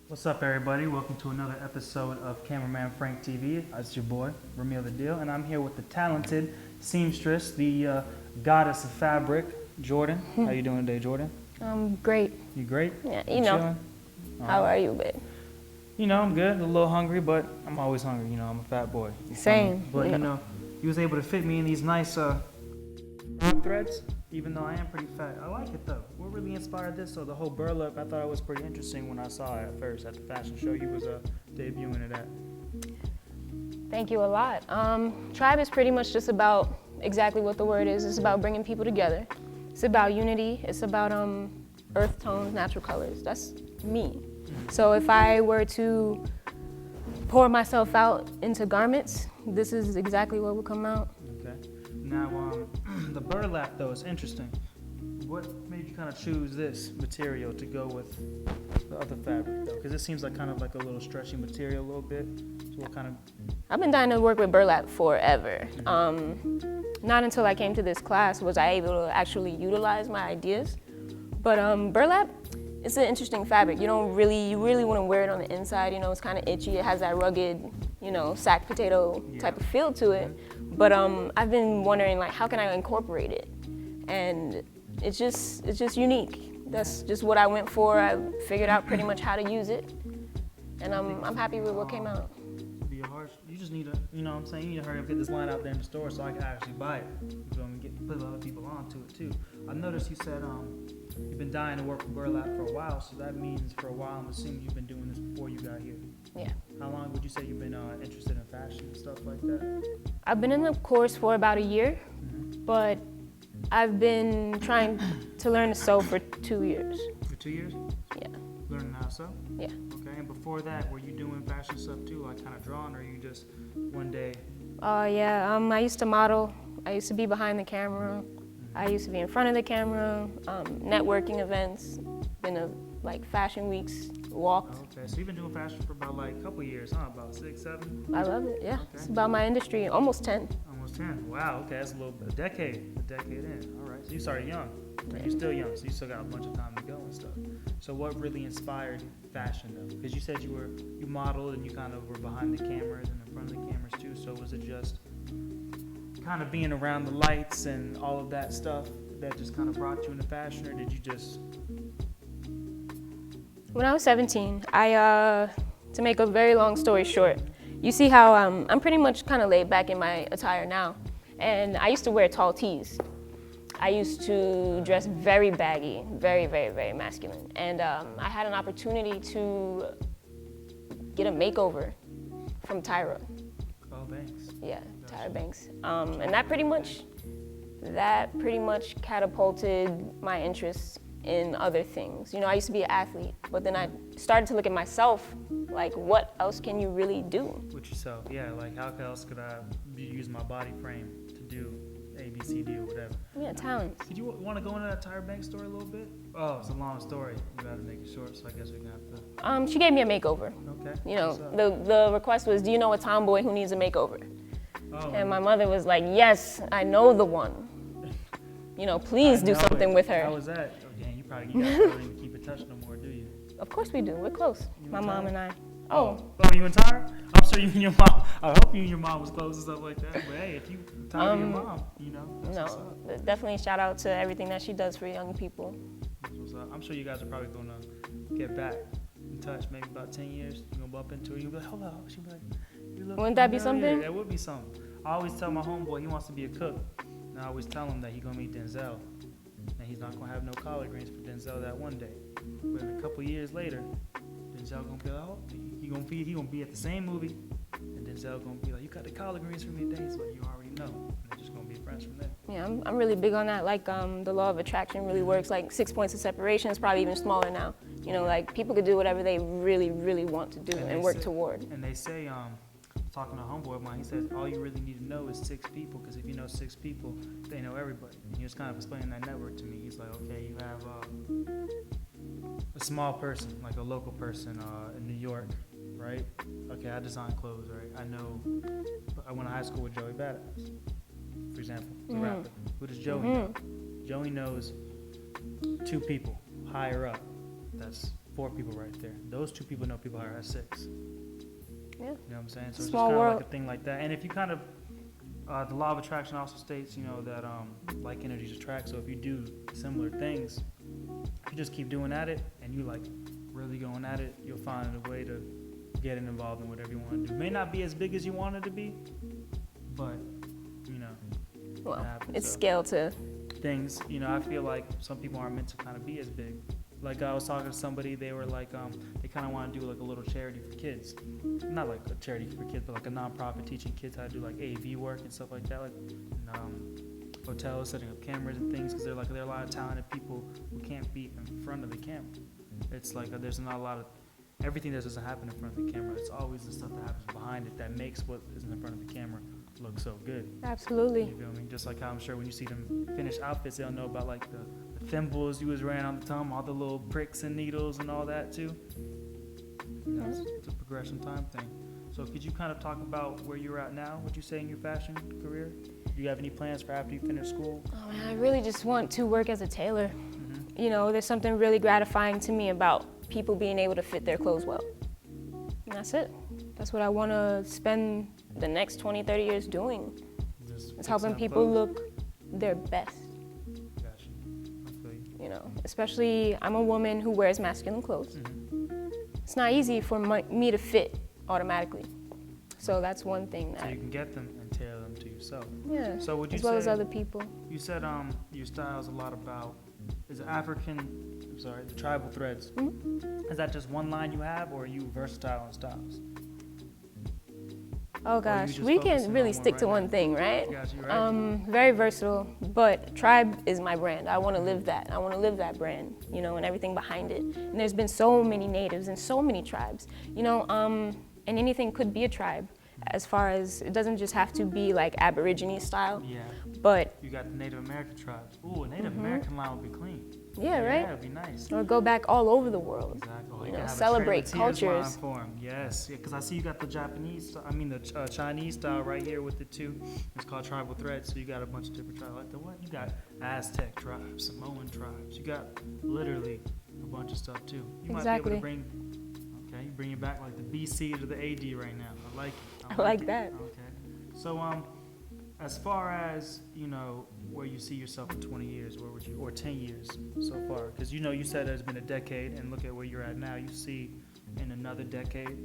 What's up, everybody? Welcome to another episode of Cameraman Frank TV. It's your boy, Ramil the Deal, and I'm here with the talented seamstress, the goddess of fabric, Jordan. How you doing today, Jordan? Great. You great? Yeah, you know. Chilling? How are you, babe? You know, I'm good. A little hungry, but I'm always hungry. You know, I'm a fat boy. Same. But you know, you was able to fit me in these nice threads, even though I am pretty fat. I like it though. What really inspired this? So the whole burlap, I thought it was pretty interesting when I saw it at first at the fashion show. You was debuting it at. Thank you a lot. Tribe is pretty much just about exactly what the word is. It's about bringing people together. It's about unity. It's about earth tones, natural colors. That's me. So if I were to pour myself out into garments, this is exactly what would come out. Okay. Now, the burlap though is interesting. What made you kind of choose this material to go with the other fabric though? Because it seems like kind of like a little stretchy material a little bit. So what kind of? I've been dying to work with burlap forever. Not until I came to this class was I able to actually utilize my ideas. But burlap, it's an interesting fabric. You really want to wear it on the inside. You know, it's kind of itchy. It has that rugged, sack potato type of feel to it. But I've been wondering, like, how can I incorporate it? And it's just unique. That's just what I went for. I figured out pretty much how to use it, and I'm happy with what came out. You just need to, you know what I'm saying? You need to hurry up, get this line out there in the store so I can actually buy it. You feel me? Put other people onto it too. I noticed you said you've been dying to work with burlap for a while, so that means for a while I'm assuming you've been doing this before you got here. Yeah. How long would you say you've been interested in fashion and stuff like that? I've been in the course for about a year, but I've been trying to learn to sew for 2 years. For 2 years? Yeah. Learning how to sew? Yeah. Okay, and before that, were you doing fashion stuff too, like kind of drawing, or you just one day? Yeah, I used to model. I used to be behind the camera. I used to be in front of the camera, networking events, been to like fashion weeks, walked. Okay, so you've been doing fashion for about like a couple years, huh? About 6, 7? I love it, yeah. Okay. It's about my industry, almost 10. Almost 10, wow, okay, that's a decade in, all right. So you started young, you're still young, so you still got a bunch of time to go and stuff. So what really inspired fashion though? Because you said you modeled and you kind of were behind the cameras and in front of the cameras too, so was it just kind of being around the lights and all of that stuff that just kind of brought you into fashion, or did you just? When I was 17, to make a very long story short, you see how I'm pretty much kind of laid back in my attire now, and I used to wear tall tees. I used to dress very baggy, very, very, very masculine, and I had an opportunity to get a makeover from Tyra. Banks. Yeah, Tyra Banks. And that pretty much catapulted my interest in other things. I used to be an athlete, but then I started to look at myself, like, what else can you really do? With yourself, yeah, like how else could I use my body frame to do A, B, C, D, or whatever? Yeah, talent. Did you want to go into that Tyra Banks story a little bit? Oh, it's a long story. You got to make it short, so I guess we're going to have to. She gave me a makeover. Okay. The request was, do you know a tomboy who needs a makeover? Oh. And my mother was like, yes, I know the one. Please do something with her. How was that? Okay, you guys don't even keep in touch no more, do you? Of course we do. We're close. My mom and I. Oh, you and Tyra? I'm sure you and your mom. I hope you and your mom was close and stuff like that. But hey, if you Tyra your mom, that's what's up. Definitely shout out to everything that she does for young people. That's what's up. I'm sure you guys are probably gonna get back in touch. Maybe about 10 years, you're gonna bump into her. You'll be like, hello. She'll be like, you look. Wouldn't that be something? That would be something. I always tell my homeboy he wants to be a cook. And I always tell him that he's gonna meet Denzel, and he's not gonna have no collard greens for Denzel that one day. But a couple years later, Denzel gonna be like, oh, he gonna be at the same movie, and Denzel gonna be like, you got the collard greens for me today, so you already know. And they're just gonna be friends from there. Yeah, I'm really big on that. Like the law of attraction really works. Like 6 points of separation is probably even smaller now. Like people could do whatever they really, really want to do and work toward. And they say, talking to a homeboy of mine, he says all you really need to know is 6 people, because if you know 6 people, they know everybody. And he was kind of explaining that network to me. He's like, okay, you have a small person, like a local person in New York, right? Okay, I design clothes, right? I went to high school with Joey Badass, for example, the rapper. Who does Joey know? Joey knows 2 people higher up. That's 4 people right there. Those 2 people know people are at 6. Yeah. You know what I'm saying? So it's Small just kind of world. like a thing like that. And if you kind of, the law of attraction also states, you know, that like energies attract. So if you do similar things, if you just keep doing at it and you like really going at it, you'll find a way to get involved in whatever you want to do. May not be as big as you want it to be, but you know, Well, it happens. it's So scaled to. things, you know, I feel like some people aren't meant to kind of be as big. Like I was talking to somebody, they were like, they kind of want to do like a little charity for kids. Not like a charity for kids, but like a nonprofit teaching kids how to do like AV work and stuff like that. Like hotels setting up cameras and things, because there are a lot of talented people who can't be in front of the camera. It's like there's not a lot of everything that doesn't happen in front of the camera. It's always the stuff that happens behind it that makes what is in front of the camera look so good. Absolutely. You feel me? Just like how I'm sure when you see them finished outfits, they'll know about like the thimbles you was wearing on the tongue, all the little pricks and needles and all that too. You know, it's a progression time thing. So could you kind of talk about where you're at now? What you say in your fashion career? Do you have any plans for after you finish school? Oh man, I really just want to work as a tailor. Mm-hmm. You know, there's something really gratifying to me about people being able to fit their clothes well. And that's it. That's what I want to spend the next 20, 30 years doing. It's helping people look their best. Gotcha. I feel you. You know, especially I'm a woman who wears masculine clothes. Mm-hmm. It's not easy for me to fit automatically. So that's one thing So that, you can get them and tailor them to yourself. yeah, So would you as well as say- other people. You said your style is a lot about, is it the tribal threads. Mhm. Is that just one line you have, or are you versatile in styles? Oh you gosh, just we focusing can really on one stick to right one now? thing, right? Gotcha, right? Very versatile, but tribe is my brand. I want to live that. I want to live that brand, you know, and everything behind it. And there's been so many natives and so many tribes, you know, and anything could be a tribe, as far as it doesn't just have to be like Aborigine style, Yeah. but You got the Native American tribes. Ooh, a Native American line would be clean. yeah, right? Yeah, it'd be nice. Or go back all over the world. Exactly. You could know, have a celebrate Trail of Tears line cultures. for 'em. Yes, because I see you got the Chinese style right here with it too. It's called tribal threads. So you got a bunch of different tribes. Like the what? You got Aztec tribes, Samoan tribes. You got literally a bunch of stuff too. You might be able Exactly. to bring bring it back like the BC to the AD right now. I like it. I like it. that. Okay. So as far as you know, where you see yourself in 20 years, where would you, or 10 years so far? Because you know, you said it's been a decade, and look at where you're at now. You see, in another decade,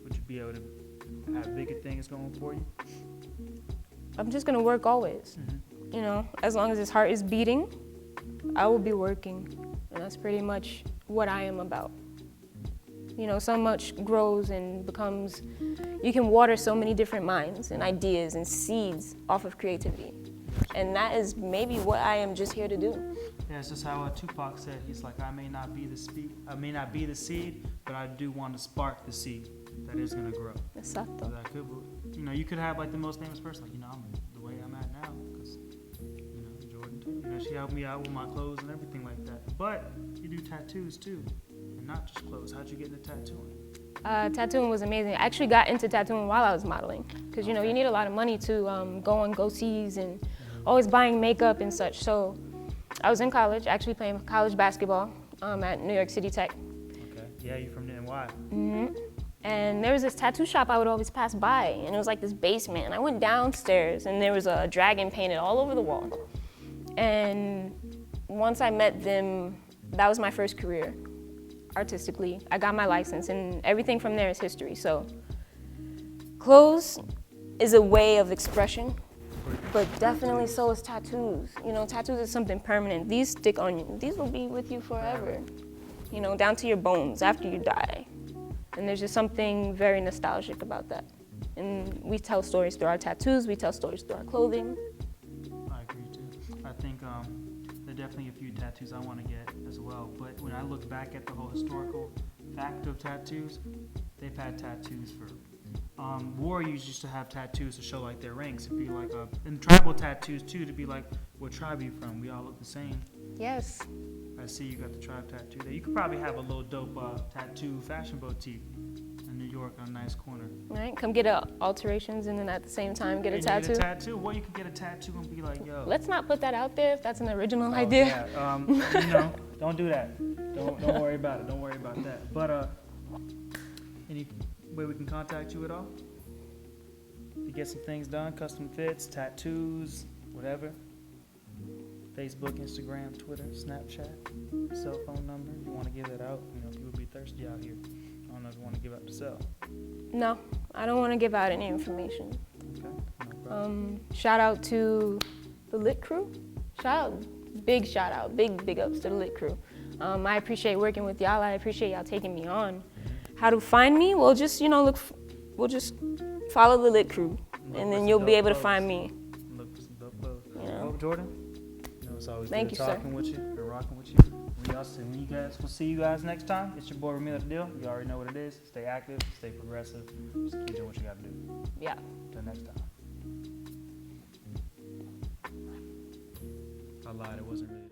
would you be able to have bigger things going for you? I'm just gonna work always. Mm-hmm. You know, as long as his heart is beating, I will be working. And that's pretty much what I am about. You know, so much grows and becomes, you can water so many different minds and ideas and seeds off of creativity. And that is maybe what I am just here to do. Yeah, it's just how Tupac said. He's like, I may not be the seed, but I do want to spark the seed that is gonna grow. So Exacto. that could, you know, you could have like the most famous person, like, you know, I'm the way I'm at now, because, you know, Jordan too. You know, she helped me out with my clothes and everything like that. But you do tattoos too, and not just clothes. How'd you get into tattooing? Tattooing was amazing. I actually got into tattooing while I was modeling, because you know you need a lot of money to go on go-sees and always buying makeup and such. So I was in college, actually playing college basketball at New York City Tech. Okay. Yeah, you from the NY. hmm And there was this tattoo shop I would always pass by, and it was like this basement. And I went downstairs, and there was a dragon painted all over the wall. And once I met them, that was my first career artistically. I got my license, and everything from there is history. So clothes is a way of expression, but definitely so is tattoos. You know, tattoos is something permanent. These stick on you. These will be with you forever, you know, down to your bones after you die. And there's just something very nostalgic about that. And we tell stories through our tattoos, we tell stories through our clothing. I agree too. I think there are definitely a few tattoos I want to get as well. But when I look back at the whole historical fact of tattoos, they've had tattoos for. Warriors used to have tattoos to show like their ranks. It'd be like and tribal tattoos too, to be like, what tribe are you from? We all look the same. Yes. I see you got the tribe tattoo there. You could probably have a little dope tattoo fashion boutique in New York on a nice corner. Right? Come get alterations and then at the same time get a And tattoo. you get a tattoo. Well, you could get a tattoo and be like, yo. Let's not put that out there if that's an original Oh, idea. Yeah. You know, don't do that. Don't worry about it. Don't worry about that. But any way we can contact you at all? To get some things done, custom fits, tattoos, whatever. Facebook, Instagram, Twitter, Snapchat, cell phone number. You want to give that out? You know, people be thirsty out here. I don't know if you want to give out the cell. No, I don't want to give out any information. Okay, no problem. Shout out to the Lit crew. Big ups to the Lit crew. I appreciate working with y'all. I appreciate y'all taking me on. How to find me? Well, just we'll just follow the Lit crew, and then you'll be able to find me. Look for some dope clothes. You know? Well, Jordan, you know, it's always Thank good you, talking sir. with you and rocking with you. We'll see you guys next time. It's your boy Ramila the Deal. You already know what it is. Stay active, stay progressive. Just keep doing what you gotta do. Yeah. Till next time. I lied. It wasn't really.